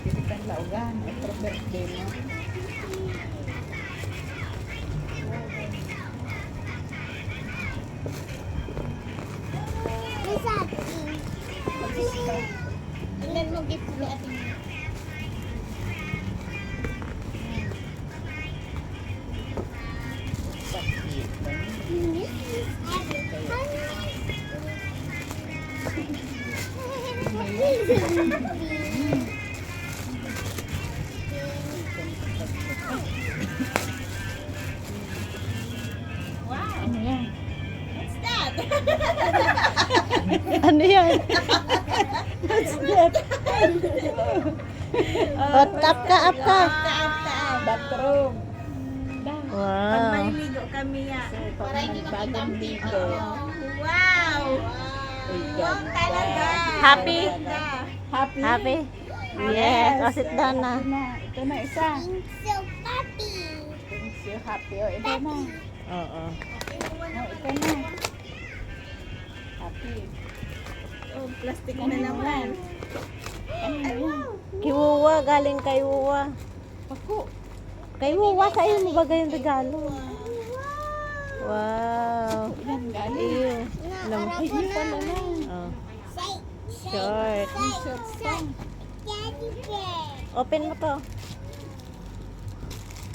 Pilikan laugan. Otro birthday mo. Tingnan mo gift ni Ate Mia. Ano yan? What's that? Ano yan? What's that? Oh, tap ka, up ka. Taab-taab. Bathroom. Pag Wow. maliligo kami ya. So, pag Para hindi bagong makita. ligo. Wow! Ay, Wow ganda. talaga. Happy? Ganda. Happy? Happy? Yes. O, sit down na. Ito na isa. So happy. Thanks you, happy. O, ito na. Oo. O, ito na. Happy. Oh, plastic Ano na naman. Ano yan? Kiwuwa, galing kay Wuwa. Ako. Kay Wuwa, sa iyo mo ba yung regalo? Wow. Yan, galing. Iyo. Alam mo. Ay, yun pala na. Oh. Short. T-shirt pa. Open mo to.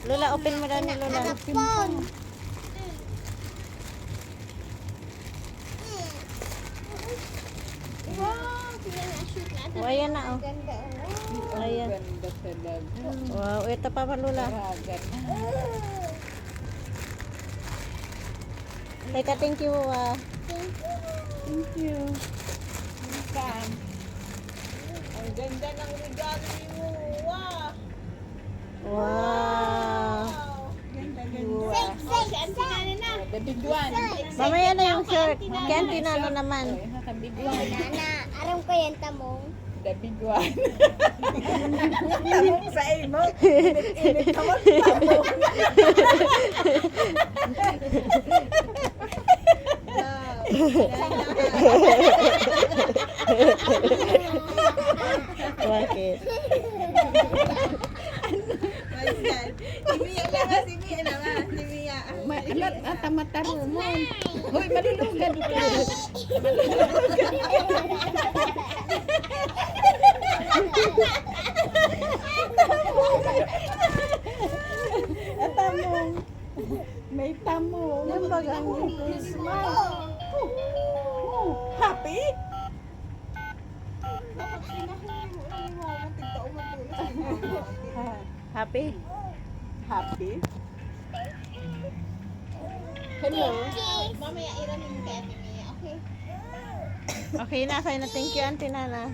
Lola, open mo daw ni Lola. Open pa. Wow! Sila na-shoot natin. Oh, ayan na, oh. Ganda. Ang Ayan. ganda talaga. Wow, ito pa pa Lola. Paragan. Teka, thank you, Wuwa. Thank you. Welcome. Ang ganda ng regalo ni Wuwa. Wow. Ganda, Wuwa. Oh, si Auntie Nana na. The big one. Mamaya na yung shirt. Kaya tinano naman. O, yan, the big one. Nana, aram ko yan tamong. The big one. Sa imo. Init ka magtamo. Bakit? Si Mia lang, si Mia naman, si Mia. Alat at matarumon. Hoy, malulugan ito. At tamong. May tamong. Yung baga Christmas. Happy? Happy? Happy? Hello? Mamaya iranin kay Ate Mia, okay? Okay na, sa'yo na. Thank you, Auntie Nana.